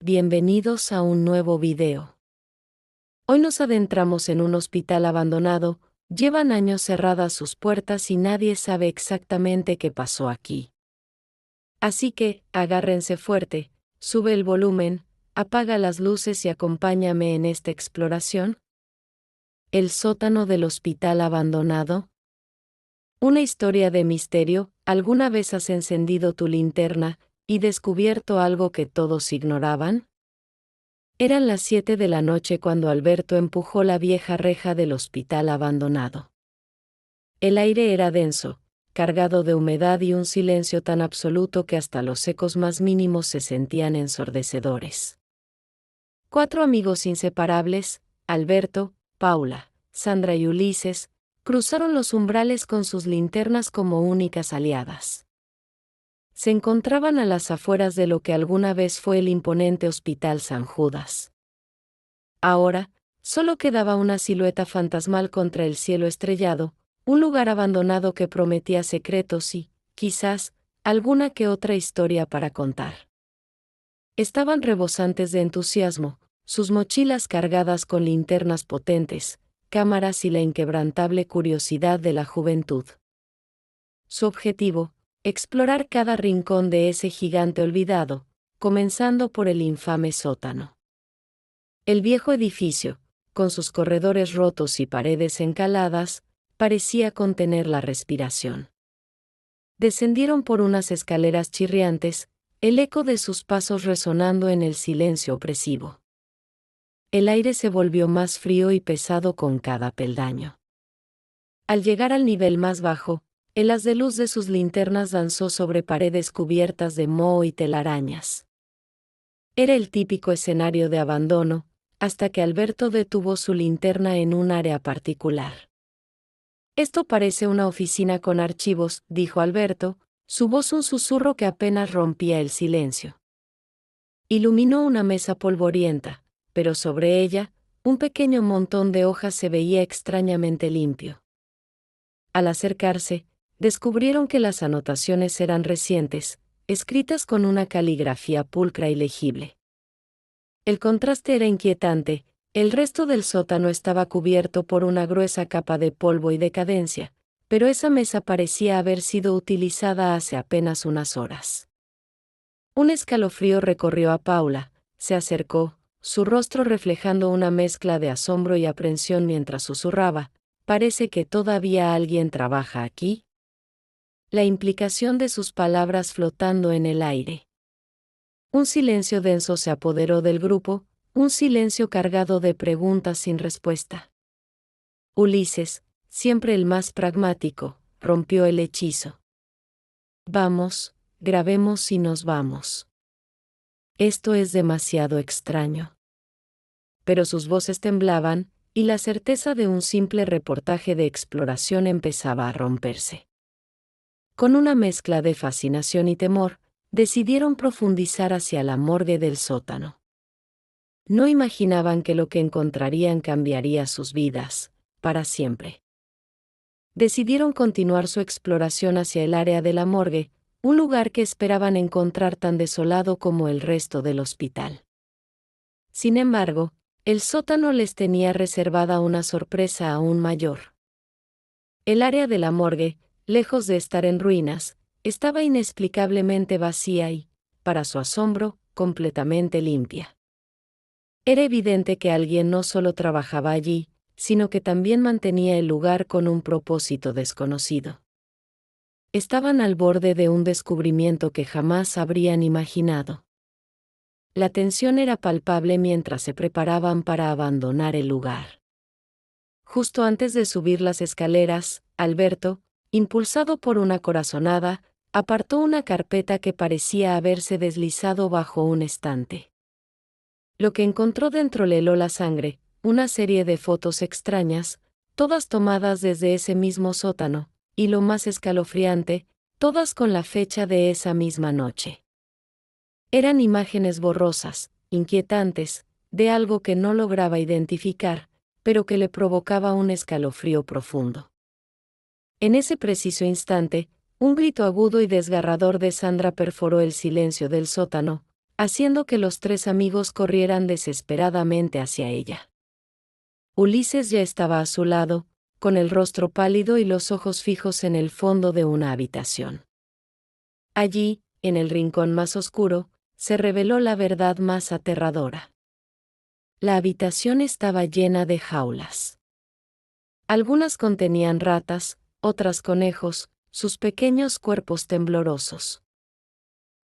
Bienvenidos a un nuevo video. Hoy nos adentramos en un hospital abandonado, llevan años cerradas sus puertas y nadie sabe exactamente qué pasó aquí. Así que, agárrense fuerte, sube el volumen, apaga las luces y acompáñame en esta exploración. El sótano del hospital abandonado. Una historia de misterio. ¿Alguna vez has encendido tu linterna y descubierto algo que todos ignoraban? Eran las 7 de la noche cuando Alberto empujó la vieja reja del hospital abandonado. El aire era denso, cargado de humedad y un silencio tan absoluto que hasta los ecos más mínimos se sentían ensordecedores. 4 amigos inseparables, Alberto, Paula, Sandra y Ulises, cruzaron los umbrales con sus linternas como únicas aliadas. Se encontraban a las afueras de lo que alguna vez fue el imponente Hospital San Judas. Ahora, solo quedaba una silueta fantasmal contra el cielo estrellado, un lugar abandonado que prometía secretos y, quizás, alguna que otra historia para contar. Estaban rebosantes de entusiasmo, sus mochilas cargadas con linternas potentes, cámaras y la inquebrantable curiosidad de la juventud. Su objetivo, explorar cada rincón de ese gigante olvidado, comenzando por el infame sótano. El viejo edificio, con sus corredores rotos y paredes encaladas, parecía contener la respiración. Descendieron por unas escaleras chirriantes, el eco de sus pasos resonando en el silencio opresivo. El aire se volvió más frío y pesado con cada peldaño. Al llegar al nivel más bajo, el haz de luz de sus linternas danzó sobre paredes cubiertas de moho y telarañas. Era el típico escenario de abandono, hasta que Alberto detuvo su linterna en un área particular. «Esto parece una oficina con archivos», dijo Alberto, su voz un susurro que apenas rompía el silencio. Iluminó una mesa polvorienta, pero sobre ella, un pequeño montón de hojas se veía extrañamente limpio. Al acercarse, descubrieron que las anotaciones eran recientes, escritas con una caligrafía pulcra y legible. El contraste era inquietante, el resto del sótano estaba cubierto por una gruesa capa de polvo y decadencia, pero esa mesa parecía haber sido utilizada hace apenas unas horas. Un escalofrío recorrió a Paula, se acercó, su rostro reflejando una mezcla de asombro y aprensión mientras susurraba: «¿Parece que todavía alguien trabaja aquí?». La implicación de sus palabras flotando en el aire. Un silencio denso se apoderó del grupo, un silencio cargado de preguntas sin respuesta. Ulises, siempre el más pragmático, rompió el hechizo. «Vamos, grabemos y nos vamos. Esto es demasiado extraño». Pero sus voces temblaban, y la certeza de un simple reportaje de exploración empezaba a romperse. Con una mezcla de fascinación y temor, decidieron profundizar hacia la morgue del sótano. No imaginaban que lo que encontrarían cambiaría sus vidas, para siempre. Decidieron continuar su exploración hacia el área de la morgue, un lugar que esperaban encontrar tan desolado como el resto del hospital. Sin embargo, el sótano les tenía reservada una sorpresa aún mayor. El área de la morgue, lejos de estar en ruinas, estaba inexplicablemente vacía y, para su asombro, completamente limpia. Era evidente que alguien no solo trabajaba allí, sino que también mantenía el lugar con un propósito desconocido. Estaban al borde de un descubrimiento que jamás habrían imaginado. La tensión era palpable mientras se preparaban para abandonar el lugar. Justo antes de subir las escaleras, Alberto, impulsado por una corazonada, apartó una carpeta que parecía haberse deslizado bajo un estante. Lo que encontró dentro le heló la sangre, una serie de fotos extrañas, todas tomadas desde ese mismo sótano, y lo más escalofriante, todas con la fecha de esa misma noche. Eran imágenes borrosas, inquietantes, de algo que no lograba identificar, pero que le provocaba un escalofrío profundo. En ese preciso instante, un grito agudo y desgarrador de Sandra perforó el silencio del sótano, haciendo que los tres amigos corrieran desesperadamente hacia ella. Ulises ya estaba a su lado, con el rostro pálido y los ojos fijos en el fondo de una habitación. Allí, en el rincón más oscuro, se reveló la verdad más aterradora. La habitación estaba llena de jaulas. Algunas contenían ratas, otras conejos, sus pequeños cuerpos temblorosos.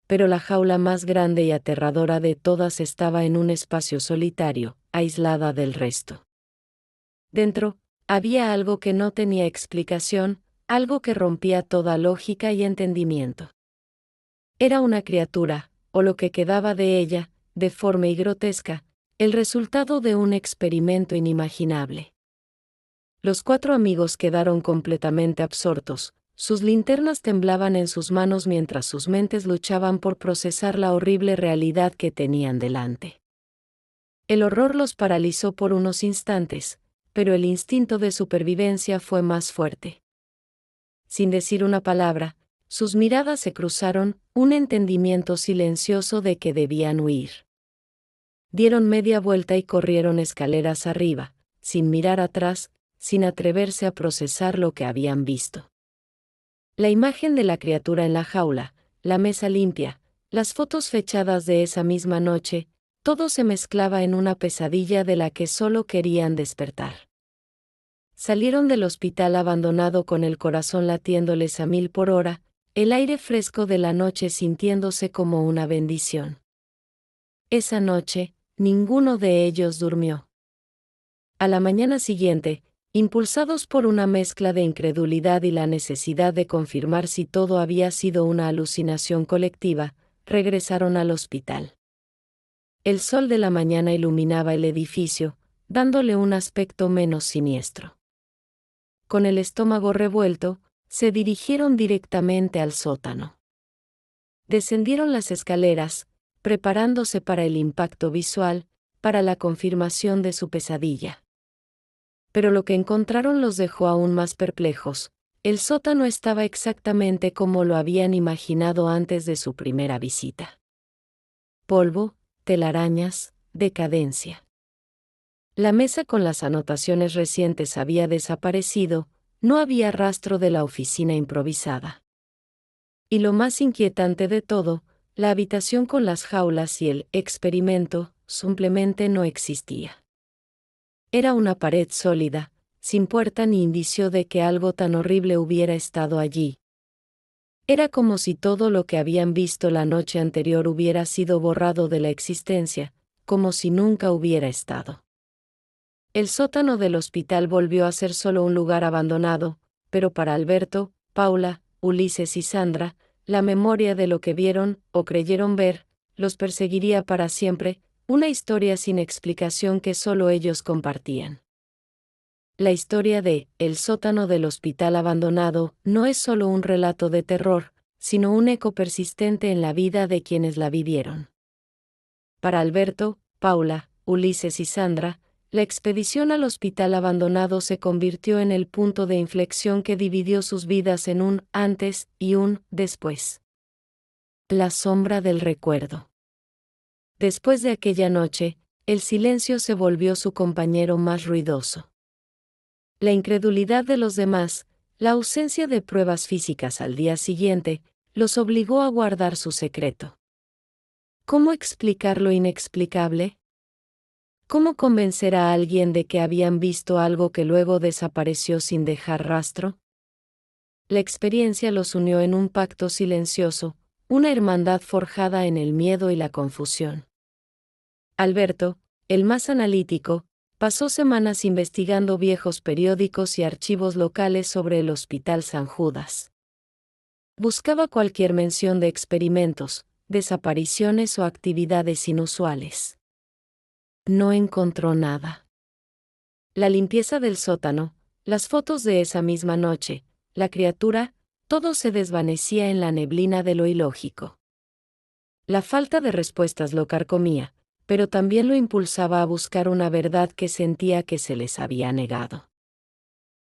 Pero la jaula más grande y aterradora de todas estaba en un espacio solitario, aislada del resto. Dentro, había algo que no tenía explicación, algo que rompía toda lógica y entendimiento. Era una criatura, o lo que quedaba de ella, deforme y grotesca, el resultado de un experimento inimaginable. Los cuatro amigos quedaron completamente absortos, sus linternas temblaban en sus manos mientras sus mentes luchaban por procesar la horrible realidad que tenían delante. El horror los paralizó por unos instantes, pero el instinto de supervivencia fue más fuerte. Sin decir una palabra, sus miradas se cruzaron, un entendimiento silencioso de que debían huir. Dieron media vuelta y corrieron escaleras arriba, sin mirar atrás, sin atreverse a procesar lo que habían visto. La imagen de la criatura en la jaula, la mesa limpia, las fotos fechadas de esa misma noche, todo se mezclaba en una pesadilla de la que solo querían despertar. Salieron del hospital abandonado con el corazón latiéndoles a 1000 por hora, el aire fresco de la noche sintiéndose como una bendición. Esa noche, ninguno de ellos durmió. A la mañana siguiente, impulsados por una mezcla de incredulidad y la necesidad de confirmar si todo había sido una alucinación colectiva, regresaron al hospital. El sol de la mañana iluminaba el edificio, dándole un aspecto menos siniestro. Con el estómago revuelto, se dirigieron directamente al sótano. Descendieron las escaleras, preparándose para el impacto visual, para la confirmación de su pesadilla. Pero lo que encontraron los dejó aún más perplejos. El sótano estaba exactamente como lo habían imaginado antes de su primera visita. Polvo, telarañas, decadencia. La mesa con las anotaciones recientes había desaparecido, no había rastro de la oficina improvisada. Y lo más inquietante de todo, la habitación con las jaulas y el experimento simplemente no existía. Era una pared sólida, sin puerta ni indicio de que algo tan horrible hubiera estado allí. Era como si todo lo que habían visto la noche anterior hubiera sido borrado de la existencia, como si nunca hubiera estado. El sótano del hospital volvió a ser solo un lugar abandonado, pero para Alberto, Paula, Ulises y Sandra, la memoria de lo que vieron, o creyeron ver, los perseguiría para siempre, una historia sin explicación que solo ellos compartían. La historia de El sótano del hospital abandonado no es solo un relato de terror, sino un eco persistente en la vida de quienes la vivieron. Para Alberto, Paula, Ulises y Sandra, la expedición al hospital abandonado se convirtió en el punto de inflexión que dividió sus vidas en un antes y un después. La sombra del recuerdo. Después de aquella noche, el silencio se volvió su compañero más ruidoso. La incredulidad de los demás, la ausencia de pruebas físicas al día siguiente, los obligó a guardar su secreto. ¿Cómo explicar lo inexplicable? ¿Cómo convencer a alguien de que habían visto algo que luego desapareció sin dejar rastro? La experiencia los unió en un pacto silencioso, una hermandad forjada en el miedo y la confusión. Alberto, el más analítico, pasó semanas investigando viejos periódicos y archivos locales sobre el Hospital San Judas. Buscaba cualquier mención de experimentos, desapariciones o actividades inusuales. No encontró nada. La limpieza del sótano, las fotos de esa misma noche, la criatura, todo se desvanecía en la neblina de lo ilógico. La falta de respuestas lo carcomía, pero también lo impulsaba a buscar una verdad que sentía que se les había negado.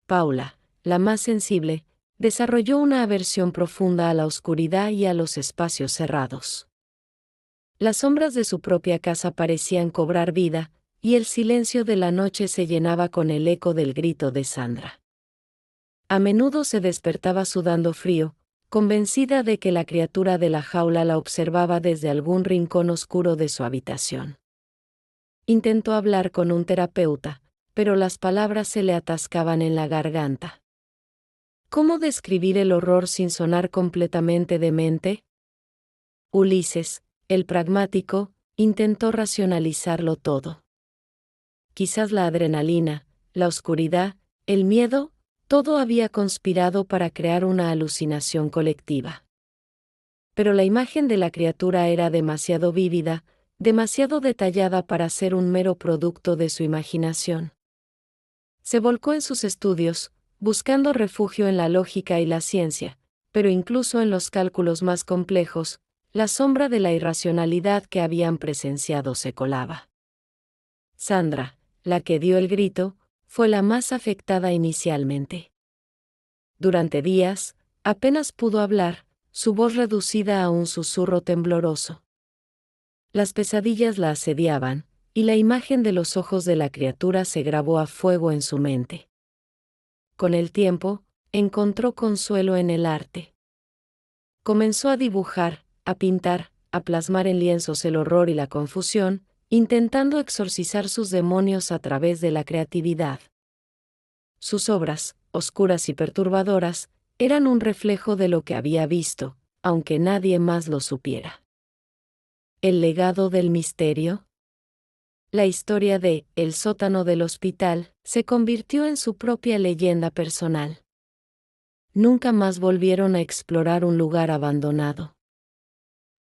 Paula, la más sensible, desarrolló una aversión profunda a la oscuridad y a los espacios cerrados. Las sombras de su propia casa parecían cobrar vida, y el silencio de la noche se llenaba con el eco del grito de Sandra. A menudo se despertaba sudando frío, convencida de que la criatura de la jaula la observaba desde algún rincón oscuro de su habitación. Intentó hablar con un terapeuta, pero las palabras se le atascaban en la garganta. ¿Cómo describir el horror sin sonar completamente demente? Ulises, el pragmático, intentó racionalizarlo todo. Quizás la adrenalina, la oscuridad, el miedo, todo había conspirado para crear una alucinación colectiva. Pero la imagen de la criatura era demasiado vívida, demasiado detallada para ser un mero producto de su imaginación. Se volcó en sus estudios, buscando refugio en la lógica y la ciencia, pero incluso en los cálculos más complejos, la sombra de la irracionalidad que habían presenciado se colaba. Sandra, la que dio el grito, fue la más afectada inicialmente. Durante días, apenas pudo hablar, su voz reducida a un susurro tembloroso. Las pesadillas la asediaban, y la imagen de los ojos de la criatura se grabó a fuego en su mente. Con el tiempo, encontró consuelo en el arte. Comenzó a dibujar, a pintar, a plasmar en lienzos el horror y la confusión, intentando exorcizar sus demonios a través de la creatividad. Sus obras, oscuras y perturbadoras, eran un reflejo de lo que había visto, aunque nadie más lo supiera. El legado del misterio. La historia de El sótano del hospital se convirtió en su propia leyenda personal. Nunca más volvieron a explorar un lugar abandonado.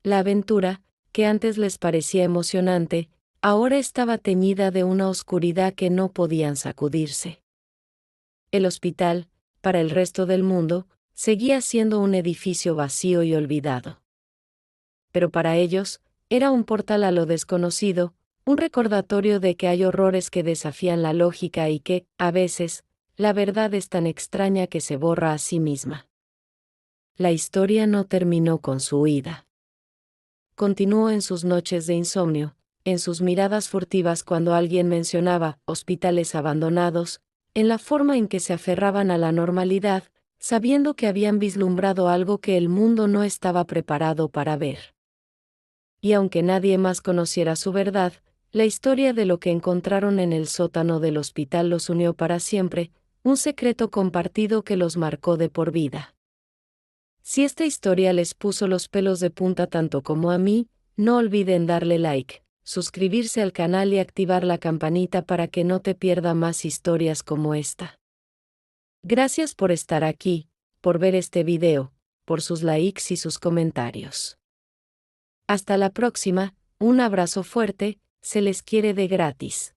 La aventura, que antes les parecía emocionante, ahora estaba teñida de una oscuridad que no podían sacudirse. El hospital, para el resto del mundo, seguía siendo un edificio vacío y olvidado. Pero para ellos, era un portal a lo desconocido, un recordatorio de que hay horrores que desafían la lógica y que, a veces, la verdad es tan extraña que se borra a sí misma. La historia no terminó con su huida. Continuó en sus noches de insomnio, en sus miradas furtivas cuando alguien mencionaba hospitales abandonados, en la forma en que se aferraban a la normalidad, sabiendo que habían vislumbrado algo que el mundo no estaba preparado para ver. Y aunque nadie más conociera su verdad, la historia de lo que encontraron en el sótano del hospital los unió para siempre, un secreto compartido que los marcó de por vida. Si esta historia les puso los pelos de punta tanto como a mí, no olviden darle like, suscribirse al canal y activar la campanita para que no te pierda más historias como esta. Gracias por estar aquí, por ver este video, por sus likes y sus comentarios. Hasta la próxima, un abrazo fuerte, se les quiere de gratis.